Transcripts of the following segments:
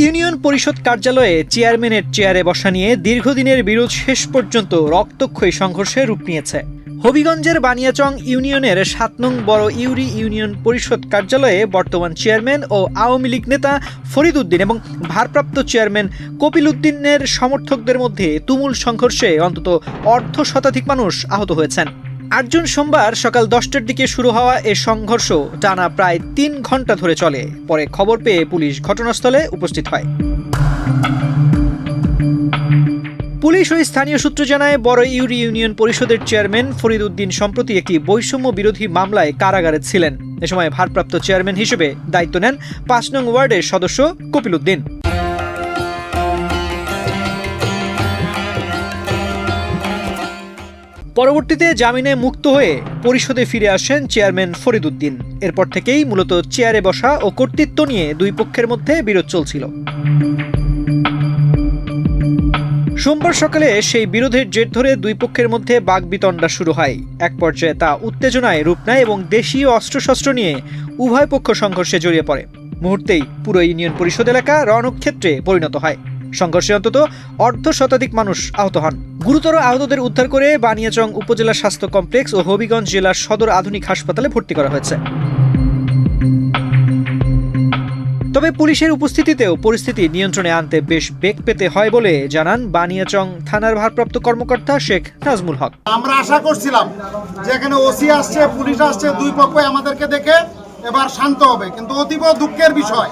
Union পরিষদ কার্যালয়ে চেয়ারম্যানের চেয়ারে বসা নিয়ে দীর্ঘদিনের বিরোধ শেষ পর্যন্ত রক্তক্ষয়ী সংঘর্ষে রূপ নিয়েছে। হবিগঞ্জের বানিয়াচং ইউনিয়নের ৭ নং বড় ইউরি ইউনিয়ন পরিষদ কার্যালয়ে বর্তমান চেয়ারম্যান ও আওয়ামী লীগ নেতা ফরিদ উদ্দিন এবং ভারপ্রাপ্ত চেয়ারম্যান কপিল উদ্দিনের সমর্থকদের মধ্যে তুমুল সংঘর্ষে অন্তত অর্ধশতাধিক মানুষ আহত হয়েছেন। ৮ জুন সোমবার সকাল ১০টার দিকে শুরু হওয়া এ সংঘর্ষ টানা প্রায় ৩ ঘন্টা ধরে চলে। পরে খবর পেয়ে পুলিশ ঘটনাস্থলে উপস্থিত হয়। পুলিশ ও স্থানীয় সূত্র জানায়, বড় ইউরি ইউনিয়ন পরিষদের চেয়ারম্যান ফরিদ উদ্দিন সম্প্রতি একটি বৈষম্য বিরোধী মামলায় কারাগারে ছিলেন। এ সময় ভারপ্রাপ্ত চেয়ারম্যান হিসেবে দায়িত্ব নেন ৫ নং ওয়ার্ডের সদস্য কপিল উদ্দিন। পরবর্তীতে জামিনে মুক্ত হয়ে পরিষদে ফিরে আসেন চেয়ারম্যান ফরিদ উদ্দিন। এরপর থেকেই মূলত চেয়ারে বসা ও কর্তৃত্ব নিয়ে দুই পক্ষের মধ্যে বিরোধ চলছিল। সোমবার সকালে সেই বিরোধের জের ধরে দুই পক্ষের মধ্যে বাকবিতণ্ডা শুরু হয়। এক পর্যায়ে তা উত্তেজনায় রূপ নেয় এবং দেশীয় অস্ত্রশস্ত্র নিয়ে উভয় পক্ষ সংঘর্ষে জড়িয়ে পড়ে। মুহূর্তেই পুরো ইউনিয়ন পরিষদ এলাকা রণক্ষেত্রে পরিণত হয়। সংঘর্ষে অন্তত অর্ধশতাধিক মানুষ আহত হন। গুরুতর আহতদের উদ্ধার করে বানিয়াচং উপজেলা স্বাস্থ্য কমপ্লেক্স ও হবিগঞ্জ জেলার সদর আধুনিক হাসপাতালে ভর্তি করা হয়েছে। তবে পুলিশের উপস্থিতিতেও পরিস্থিতি নিয়ন্ত্রণে আনতে বেশ বেগ পেতে হয় বলে জানান বানিয়াচং থানার ভারপ্রাপ্ত কর্মকর্তা শেখ নাজমুল হক। আমরা আশা করছিলাম যে এখানে ওসি আসছে, পুলিশ আসছে, দুই পক্ষই আমাদেরকে দেখে এবার শান্ত হবে, কিন্তু অতীব দুঃখের বিষয়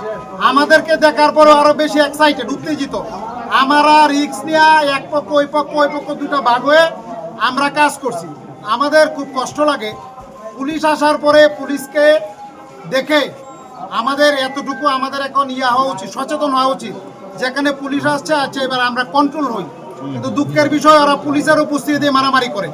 আমাদেরকে দেখার পরও আরো বেশি এক্সাইটেড, উত্তেজিত। আমরা রিস্ক নিয়ে এক পক্ষ ওই পক্ষ দুটো ভাগ হয়ে আমরা কাজ করছি। আমাদের খুব কষ্ট লাগে পুলিশ আসার পরে পুলিশকে দেখে আমাদের এতটুকু আমাদের এখন হওয়া উচিত, সচেতন হওয়া উচিত, যেখানে পুলিশ আসছে এবার আমরা কন্ট্রোল হই। কিন্তু দুঃখের বিষয় ওরা পুলিশের উপস্থিতি মারামারি করে।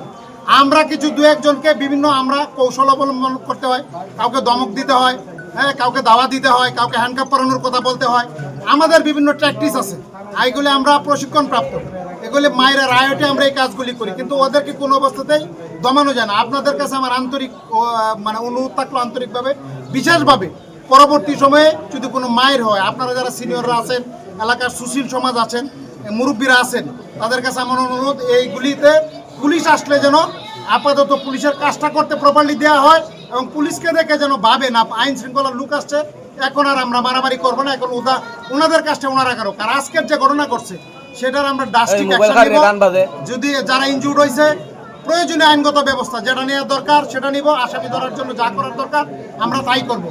আমরা কিছু দু একজনকে বিভিন্ন আমরা কৌশল অবলম্বন করতে হয়, কাউকে ধমক দিতে হয়, হ্যাঁ, কাউকে দাওয়া দিতে হয়, কাউকে হ্যান্ডকাপ পরানোর কথা বলতে হয়। আমাদের বিভিন্ন ট্যাকটিক্স আছে, এইগুলি আমরা প্রশিক্ষণ প্রাপ্ত, এগুলি মায়েরা রায়টে আমরা এই কাজগুলি করি, কিন্তু ওদেরকে কোনো অবস্থাতেই দমানো যায় না। আপনাদের কাছে আমার আন্তরিক অনুরোধ থাকলো, আন্তরিকভাবে বিশেষভাবে পরবর্তী সময়ে যদি কোনো মায়ের হয়, আপনারা যারা সিনিয়ররা আছেন, এলাকার সুশীল সমাজ আছেন, মুরব্বীরা আছেন, তাদের কাছে আমার অনুরোধ এইগুলিতে পুলিশ আসলে যেন আপাতত পুলিশের কাজটা করতে প্রপারলি দেওয়া হয় এবং পুলিশকে দেখে যেন ভাবে না আইন শৃঙ্খলার লোক আসছে, এখন আর আমরা মারামারি করবো না, এখন ওনাদের কাজটা ওনারা করো। কারণ আজকের যে ঘটনা করছে সেটার আমরা ড্রাস্টিক অ্যাকশন নিব। যদি যারা ইনজুর্ড হয়েছে প্রয়োজনীয় আইনগত ব্যবস্থা যেটা নেওয়ার দরকার সেটা নিব। আসামি ধরার জন্য যা করার দরকার আমরা তাই করব।